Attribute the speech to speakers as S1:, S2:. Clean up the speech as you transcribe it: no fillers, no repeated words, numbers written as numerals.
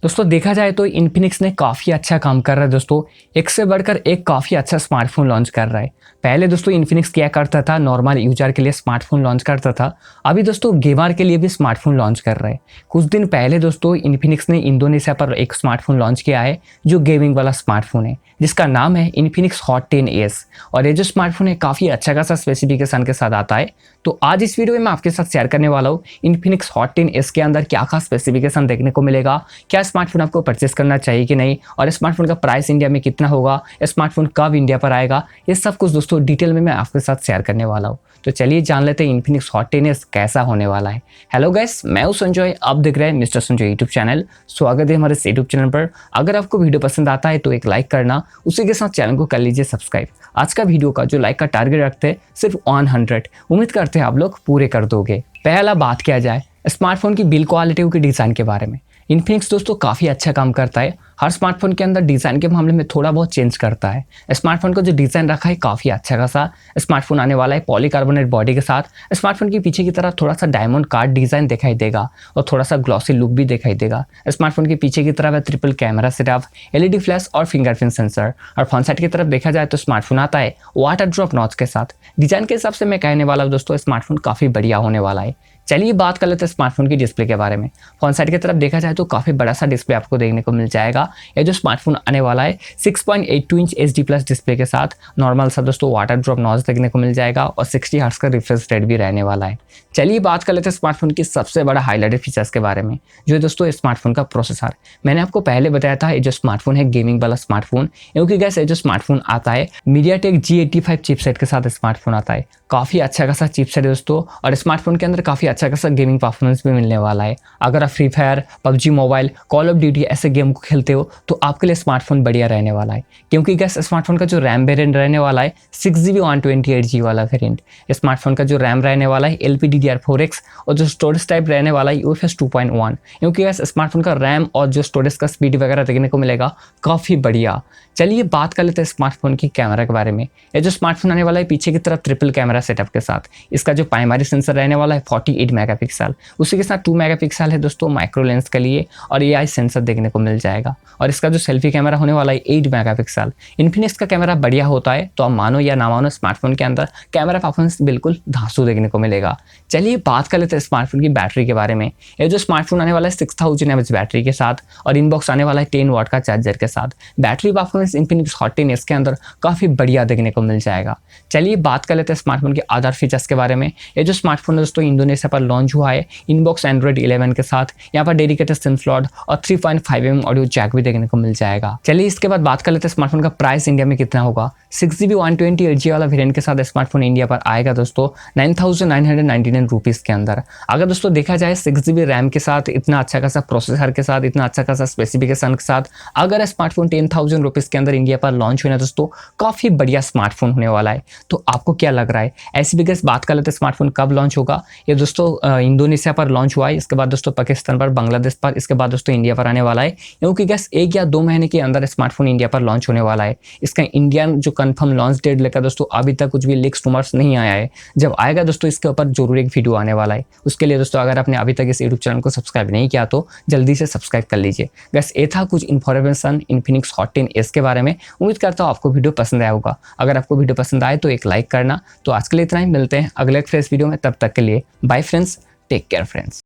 S1: दोस्तों देखा जाए तो इन्फिनिक्स ने काफ़ी अच्छा काम कर रहा है दोस्तों। एक से बढ़कर एक काफ़ी अच्छा स्मार्टफोन लॉन्च कर रहा है। पहले दोस्तों इन्फिनिक्स क्या करता था, नॉर्मल यूजर के लिए स्मार्टफोन लॉन्च करता था। अभी दोस्तों गेमर के लिए भी स्मार्टफोन लॉन्च कर रहा है। कुछ दिन पहले दोस्तों इन्फिनिक्स ने इंडोनेशिया पर एक स्मार्टफोन लॉन्च किया है जो गेमिंग वाला स्मार्टफोन है, जिसका नाम है इन्फिनिक्स हॉट 10s। और ये जो स्मार्टफोन है काफ़ी अच्छा खासा स्पेसिफिकेशन के साथ आता है। तो आज इस वीडियो में मैं आपके साथ शेयर करने वाला हूँ इन्फिनिक्स हॉट 10s के अंदर क्या खास स्पेसिफिकेशन देखने को मिलेगा, क्या स्मार्टफोन आपको परचेस करना चाहिए कि नहीं, और स्मार्टफोन का प्राइस इंडिया में कितना होगा, स्मार्टफोन कब इंडिया पर आएगा, ये सब कुछ दोस्तों डिटेल में मैं आपके साथ शेयर करने वाला हूँ। तो चलिए जान लेते हैं इन्फिनिक्स हॉट 10s कैसा होने वाला है। हेलो गाइस, मैं हूं संजय, आप देख रहे हैं मिस्टर संजय यूट्यूब चैनल। स्वागत है हमारे इस यूट्यूब चैनल पर। अगर आपको वीडियो पसंद आता है तो एक लाइक करना, उसी के साथ चैनल को कर लीजिए सब्सक्राइब। आज का वीडियो का जो लाइक का टारगेट रखते हैं सिर्फ 100, उम्मीद करते हैं आप लोग पूरे कर दोगे। पहला बात किया जाए स्मार्टफोन की बिल्ड क्वालिटी की डिज़ाइन के बारे में। इन्फिनिक्स दोस्तों काफ़ी अच्छा काम करता है। हर स्मार्टफोन के अंदर डिज़ाइन के मामले में थोड़ा बहुत चेंज करता है। स्मार्टफोन का जो डिज़ाइन रखा है काफ़ी अच्छा खासा। स्मार्टफोन आने वाला है पॉलीकार्बोनेट बॉडी के साथ। स्मार्टफोन के पीछे की तरफ थोड़ा सा डायमंड कार्ड डिज़ाइन दिखाई देगा और थोड़ा सा ग्लॉसी लुक भी दिखाई देगा। स्मार्टफोन के पीछे की तरफ है triple camera setup, LED flash और फिंगरप्रिंट सेंसर। और फ्रंट साइड की तरफ देखा जाए तो स्मार्टफोन आता है वाटर ड्रॉप नॉच के साथ। डिज़ाइन के हिसाब से मैं कहने वाला हूँ दोस्तों स्मार्टफोन काफ़ी बढ़िया होने वाला है। चलिए बात कर लेते हैं स्मार्टफोन की डिस्प्ले के बारे में। फ्रंट साइड की तरफ देखा जाए तो काफ़ी बड़ा सा डिस्प्ले आपको देखने को मिल जाएगा। ये जो स्मार्टफोन आने वाला है 6.82 इंच HD+ डिस्प्ले के साथ नॉर्मल सा दोस्तों वाटर ड्रॉप नॉच देखने को मिल जाएगा और 60 हर्ट्ज का रिफ्रेश रेट भी रहने वाला है। चलिए बात कर लेते हैं स्मार्टफोन की सबसे बड़ा हाईलाइटेड फीचर्स के बारे में, जो दोस्तों स्मार्टफोन का प्रोसेसर। मैंने आपको पहले बताया था ये जो स्मार्टफोन है गेमिंग वाला स्मार्टफोन, क्योंकि गैस ये जो स्मार्टफोन आता है मीडियाटेक G85 चिपसेट के साथ स्मार्टफोन आता है। काफ़ी अच्छा खासा चिपसेट है दोस्तों, और स्मार्टफोन के अंदर काफ़ी अच्छा खासा गेमिंग परफॉर्मेंस भी मिलने वाला है। अगर आप free fire, PUBG mobile, call of duty ऐसे गेम को खेलते हो तो आपके लिए स्मार्टफोन बढ़िया रहने वाला है, क्योंकि गैस स्मार्टफोन का जो रैम वेरिएंट रहने वाला है 6GB 128GB वाला वेरिएंट। स्मार्टफोन का जो रैम रहने वाला है LPDDR4X, और जो स्टोरेज टाइप रहने वाला है UFS 2.1, क्योंकि गैस स्मार्टफोन का रैम और जो स्टोरेज का स्पीड वगैरह देखने को मिलेगा काफ़ी बढ़िया। चलिए बात कर लेते हैं स्मार्टफोन की कैमरा के बारे में। ये जो स्मार्टफोन आने वाला है पीछे की तरफ ट्रिपल कैमरा सेटअप के साथ। इसका जो प्राइमरी सेंसर रहने वाला है 48 मेगापिक्सल, उसी के साथ 2 मेगापिक्सल है दोस्तों माइक्रो लेंस के लिए, और AI सेंसर देखने को मिल जाएगा। और इसका जो सेल्फी कैमरा होने वाला है 8 मेगापिक्सल। इन्फिनिक्स का कैमरा बढ़िया होता है, तो आप मानो या ना मानो स्मार्टफोन के अंदर कैमरा परफॉर्मेंस बिल्कुल धांसू देखने को मिलेगा। चलिए बात कर लेते हैं स्मार्टफोन की बैटरी के बारे में। ये जो स्मार्टफोन आने वाला है 6000 mAh बैटरी के साथ, और इनबॉक्स आने वाला है 10 वाट का चार्जर के साथ। Battery performance Infinix hot 10s के अंदर काफ़ी बढ़िया देखने को मिल जाएगा। चलिए बात कर लेते हैं स्मार्टफोन के अदर फीचर्स के बारे में। ये जो स्मार्टफोन दोस्तों इंडोनेशिया पर लॉन्च हुआ है इनबॉक्स एंड्रॉइड 11 के साथ। यहाँ पर डेडिकेटेड सिम स्लॉट और 3.5mm ऑडियो जैक भी देखने को मिल जाएगा। चलिए इसके बाद बात कर लेते हैं स्मार्टफोन का प्राइस इंडिया में कितना होगा। 6GB 128GB वाला वेरिएंट के साथ स्मार्टफोन इंडिया पर आएगा दोस्तों 9,999 रुपीज़ के अंदर। अगर दोस्तों देखा जाए 6GB रैम के साथ, इतना अच्छा खासा प्रोसेसर के साथ, इतना अच्छा खासा स्पेसिफिकेशन के साथ अगर स्मार्टफोन 10,000 रुपीज़ के अंदर इंडिया पर लॉन्च हुआ ना दोस्तों, काफ़ी बढ़िया स्मार्टफोन होने वाला है। तो आपको क्या लग रहा है? ऐसी भी बात कर लेते हैं स्मार्टफोन कब लॉन्च होगा। ये दोस्तों इंडोनेशिया पर लॉन्च हुआ है, इसके बाद दोस्तों पाकिस्तान पर, बांग्लादेश पर, इसके बाद दोस्तों इंडिया पर आने वाला है। क्योंकि गैस 1 या 2 महीने के अंदर स्मार्टफोन इंडिया पर लॉन्च होने वाला है। इसका इंडियन जो कंफर्म लॉन्च डेट लेकर दोस्तों अभी तक कुछ भी लीक्स रूमर्स नहीं आया है। जब आएगा दोस्तों इसके ऊपर जरूर एक वीडियो आने वाला है। उसके लिए दोस्तों अगर आपने अभी तक इस यूट्यूब चैनल को सब्सक्राइब नहीं किया तो जल्दी से सब्सक्राइब कर लीजिए। गैस ये था कुछ इन्फॉर्मेशन इन्फिनिक्स हॉट 10s के बारे में। उम्मीद करता हूँ आपको वीडियो पसंद आया होगा। अगर आपको वीडियो पसंद आए तो एक लाइक करना। तो आज के लिए इतना ही, मिलते हैं अगले फ्रेश वीडियो में। तब तक के लिए bye friends, take care friends.